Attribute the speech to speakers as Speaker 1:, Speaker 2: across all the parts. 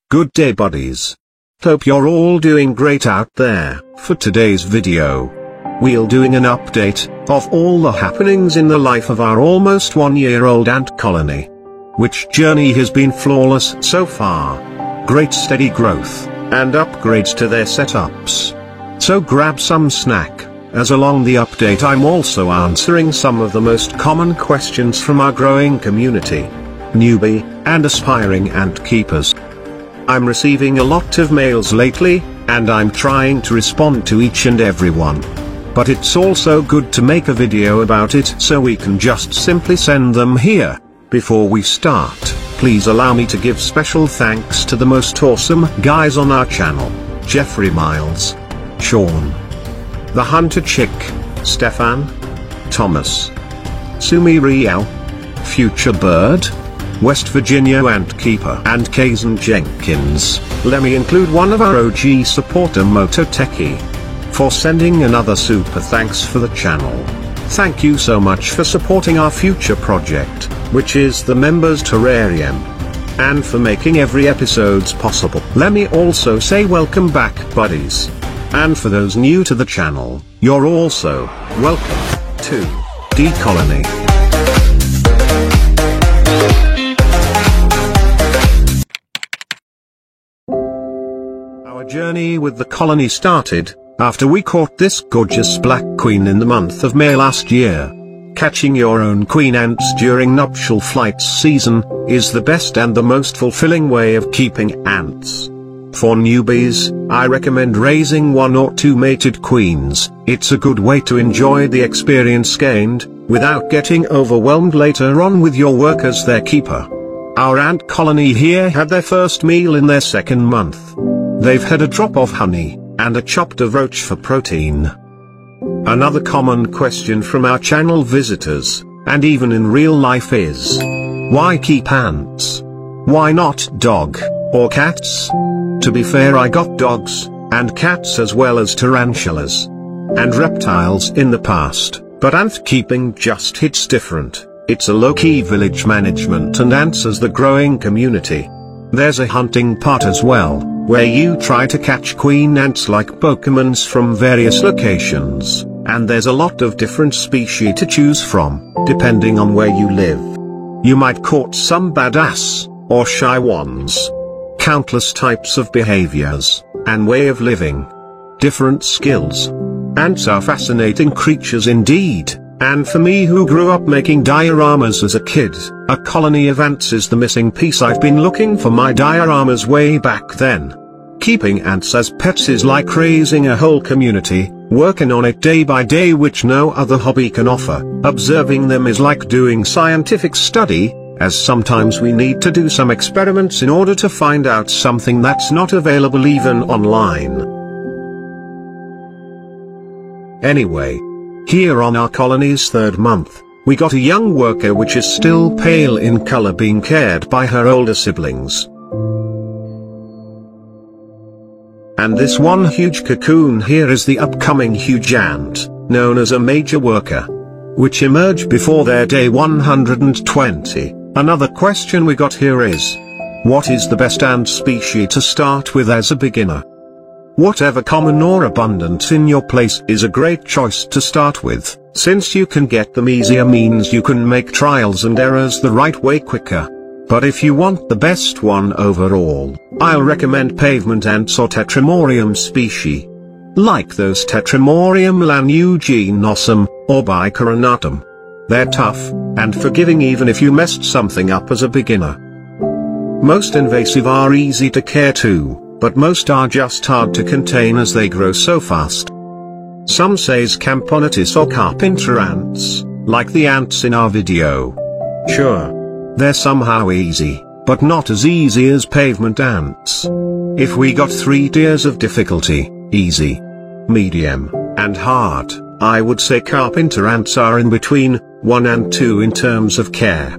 Speaker 1: Good day buddies. Hope you're all doing great out there. For today's video, we'll doing an update of all the happenings in the life of our almost 1-year-old ant colony. Which journey has been flawless so far. Great steady growth, and upgrades to their setups. So grab some snack, as along the update I'm also answering some of the most common questions from our growing community. Newbie, and aspiring ant keepers. I'm receiving a lot of mails lately, and I'm trying to respond to each and every one. But it's also good to make a video about it so we can just simply send them here. Before we start, please allow me to give special thanks to the most awesome guys on our channel. Jeffrey Miles, Sean, The Hunter Chick, Stefan, Thomas, Sumi Riel, Future Bird, West Virginia Ant Keeper, and Kazan Jenkins. Let me include one of our OG supporter Moto Techie, for sending another super thanks for the channel. Thank you so much for supporting our future project, which is the Members Terrarium, and for making every episodes possible. Let me also say welcome back buddies. And for those new to the channel, you're also welcome to D Colony. Our journey with the colony started after we caught this gorgeous black queen in the month of May last year. Catching your own queen ants during nuptial flights season is the best and the most fulfilling way of keeping ants. For newbies, I recommend raising 1 or 2 mated queens. It's a good way to enjoy the experience gained, without getting overwhelmed later on with your work as their keeper. Our ant colony here had their first meal in their 2nd month. They've had a drop of honey, and a chopped of roach for protein. Another common question from our channel visitors, and even in real life is, why keep ants? Why not dog, or cats? To be fair, I got dogs, and cats as well as tarantulas, and reptiles in the past, but ant keeping just hits different. It's a low-key village management and ants as the growing community. There's a hunting part as well, where you try to catch queen ants like Pokemons from various locations, and there's a lot of different species to choose from, depending on where you live. You might caught some badass, or shy ones. Countless types of behaviors, and way of living. Different skills. Ants are fascinating creatures indeed. And for me who grew up making dioramas as a kid, a colony of ants is the missing piece. I've been looking for my dioramas way back then. Keeping ants as pets is like raising a whole community, working on it day by day, which no other hobby can offer. Observing them is like doing scientific study, as sometimes we need to do some experiments in order to find out something that's not available even online. Anyway, here on our colony's 3rd month, we got a young worker which is still pale in color, being cared by her older siblings. And this one huge cocoon here is the upcoming huge ant, known as a major worker, which emerged before their day 120. Another question we got here is, what is the best ant species to start with as a beginner? Whatever common or abundant in your place is a great choice to start with, since you can get them easier means you can make trials and errors the right way quicker. But if you want the best one overall, I'll recommend pavement ants or Tetramorium species. Like those Tetramorium lanuginosum, or Bicoronatum. They're tough, and forgiving even if you messed something up as a beginner. Most invasive are easy to care too, but most are just hard to contain as they grow so fast. Some says Camponotis or carpenter ants, like the ants in our video. Sure, they're somehow easy, but not as easy as pavement ants. If we got 3 tiers of difficulty, easy, medium, and hard, I would say carpenter ants are in between 1 and 2 in terms of care.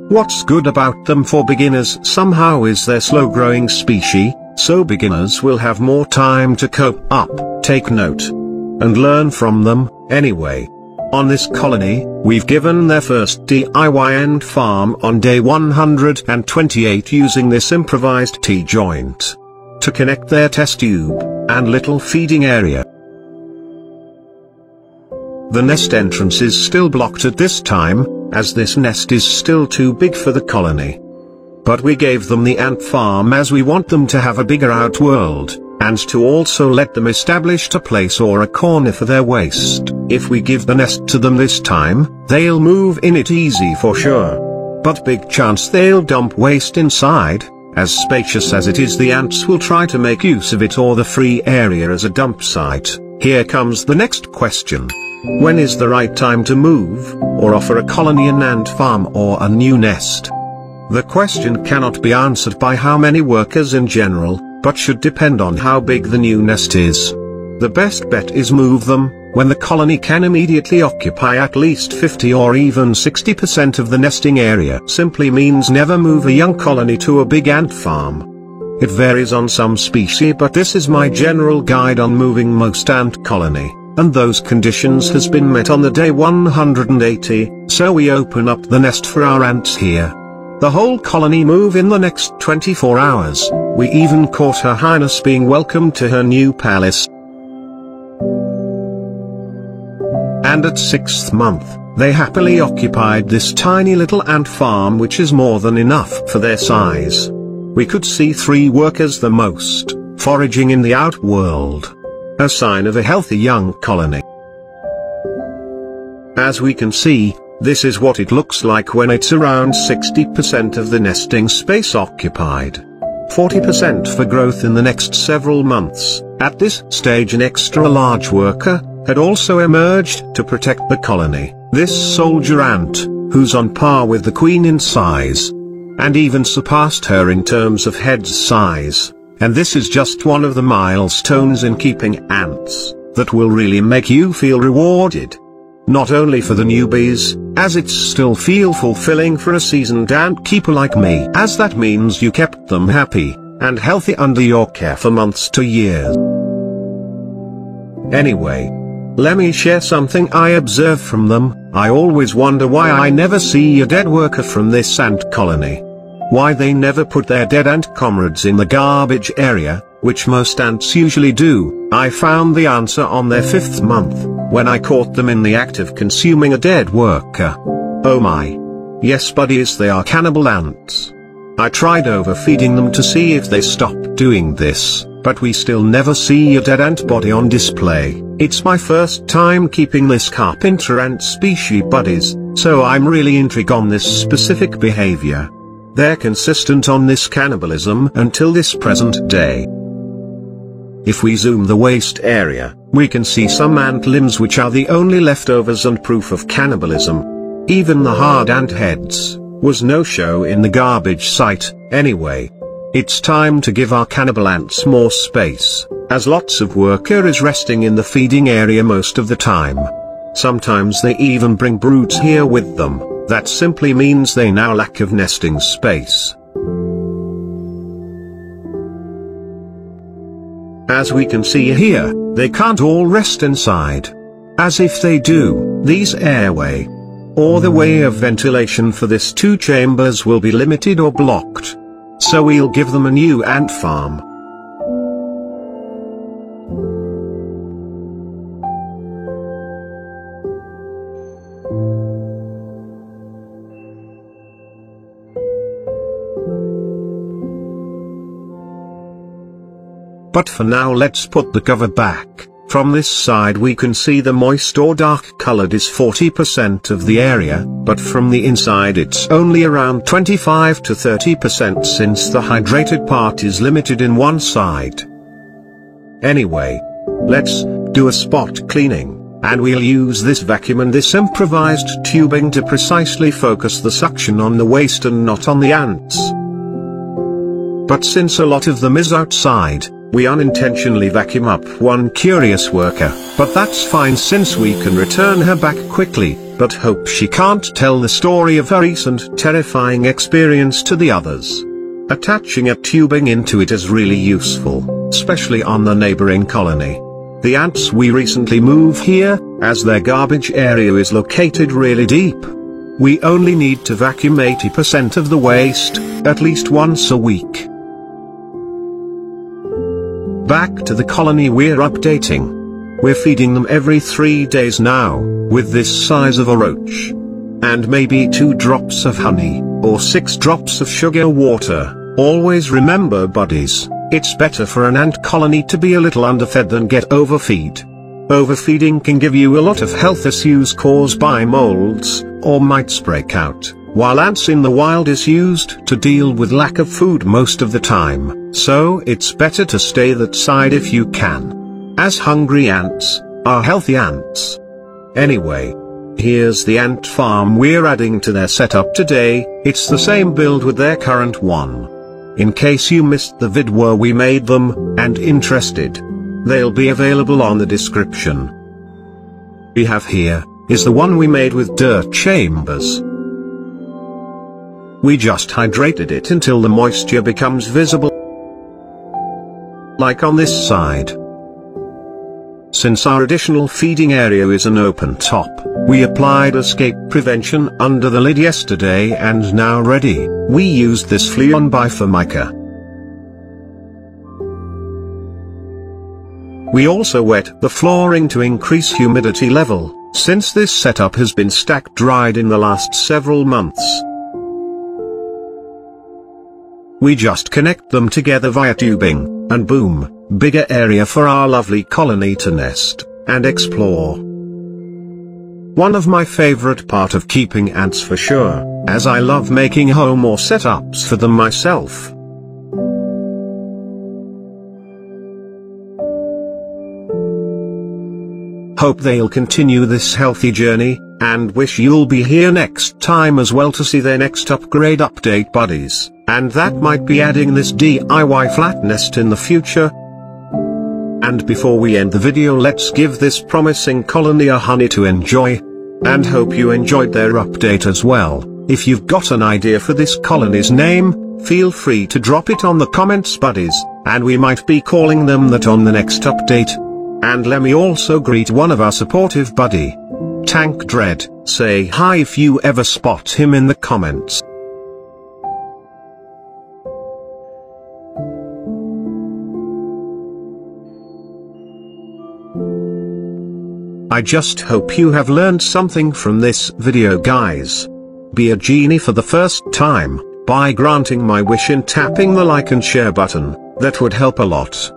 Speaker 1: What's good about them for beginners somehow is their slow-growing species, so beginners will have more time to cope up, take note, and learn from them. Anyway, On this colony, we've given their first DIY ant farm on day 128 using this improvised T-joint to connect their test tube and little feeding area. The nest entrance is still blocked at this time, as this nest is still too big for the colony. But we gave them the ant farm as we want them to have a bigger outworld, and to also let them establish a place or a corner for their waste. If we give the nest to them this time, they'll move in it easy for sure. But big chance they'll dump waste inside. As spacious as it is, the ants will try to make use of it or the free area as a dump site. Here comes the next question. When is the right time to move, or offer a colony an ant farm or a new nest? The question cannot be answered by how many workers in general, but should depend on how big the new nest is. The best bet is move them when the colony can immediately occupy at least 50 or even 60% of the nesting area. Simply means never move a young colony to a big ant farm. It varies on some species, but this is my general guide on moving most ant colony, and those conditions has been met on the day 180, so we open up the nest for our ants here. The whole colony move in the next 24 hours. We even caught Her Highness being welcomed to her new palace. And at 6th month, they happily occupied this tiny little ant farm, which is more than enough for their size. We could see 3 workers the most, foraging in the outworld. A sign of a healthy young colony. As we can see, this is what it looks like when it's around 60% of the nesting space occupied. 40% for growth in the next several months. At this stage an extra large worker had also emerged to protect the colony. This soldier ant, who's on par with the queen in size, and even surpassed her in terms of head size. And this is just one of the milestones in keeping ants, that will really make you feel rewarded. Not only for the newbies, as it's still feel fulfilling for a seasoned ant keeper like me, as that means you kept them happy and healthy under your care for months to years. Anyway, let me share something I observe from them. I always wonder why I never see a dead worker from this ant colony. Why they never put their dead ant comrades in the garbage area, which most ants usually do. I found the answer on their 5th month, when I caught them in the act of consuming a dead worker. Oh my. Yes buddies, they are cannibal ants. I tried overfeeding them to see if they stopped doing this, but we still never see a dead ant body on display. It's my first time keeping this carpenter ant species buddies, so I'm really intrigued on this specific behavior. They're consistent on this cannibalism until this present day. If we zoom the waste area, we can see some ant limbs which are the only leftovers and proof of cannibalism. Even the hard ant heads was no show in the garbage site. Anyway, it's time to give our cannibal ants more space, as lots of worker is resting in the feeding area most of the time. Sometimes they even bring broods here with them. That simply means they now lack of nesting space. As we can see here, they can't all rest inside. As if they do, these airway, or the way of ventilation for this 2 chambers will be limited or blocked. So we'll give them a new ant farm. But for now let's put the cover back. From this side we can see the moist or dark colored is 40% of the area, but from the inside it's only around 25 to 30% since the hydrated part is limited in one side. Anyway, let's do a spot cleaning, and we'll use this vacuum and this improvised tubing to precisely focus the suction on the waste and not on the ants. But since a lot of them is outside, we unintentionally vacuum up one curious worker, but that's fine since we can return her back quickly, but hope she can't tell the story of her recent terrifying experience to the others. Attaching a tubing into it is really useful, especially on the neighboring colony. the ants we recently moved here, as their garbage area is located really deep. We only need to vacuum 80% of the waste, at least once a week. Back to the colony we're updating. We're feeding them every 3 days now, with this size of a roach. And maybe 2 drops of honey, or 6 drops of sugar water. Always remember, buddies, it's better for an ant colony to be a little underfed than get overfeed. Overfeeding can give you a lot of health issues caused by molds, or mites break out, while ants in the wild is used to deal with lack of food most of the time, so it's better to stay that side if you can. As hungry ants are healthy ants. Anyway, here's the ant farm we're adding to their setup today. It's the same build with their current one. In case you missed the vid where we made them, and interested, they'll be available on the description. We have here is the one we made with dirt chambers. We just hydrated it until the moisture becomes visible, like on this side. Since our additional feeding area is an open top, we applied escape prevention under the lid yesterday and now ready, we used this Fleon Biformica. We also wet the flooring to increase humidity level, since this setup has been stack dried in the last several months. We just connect them together via tubing, and boom, bigger area for our lovely colony to nest and explore. One of my favorite part of keeping ants for sure, as I love making home or setups for them myself. Hope they'll continue this healthy journey, and wish you'll be here next time as well to see their next upgrade update, buddies, and that might be adding this DIY flat nest in the future. And before we end the video, let's give this promising colony a honey to enjoy. And hope you enjoyed their update as well. If you've got an idea for this colony's name, feel free to drop it on the comments, buddies, and we might be calling them that on the next update. And let me also greet one of our supportive buddy, Tank Dread. Say hi if you ever spot him in the comments. I just hope you have learned something from this video, guys. Be a genie for the first time, by granting my wish and tapping the like and share button. That would help a lot.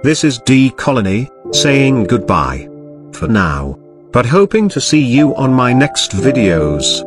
Speaker 1: This is D Colony, saying goodbye for now, but hoping to see you on my next videos.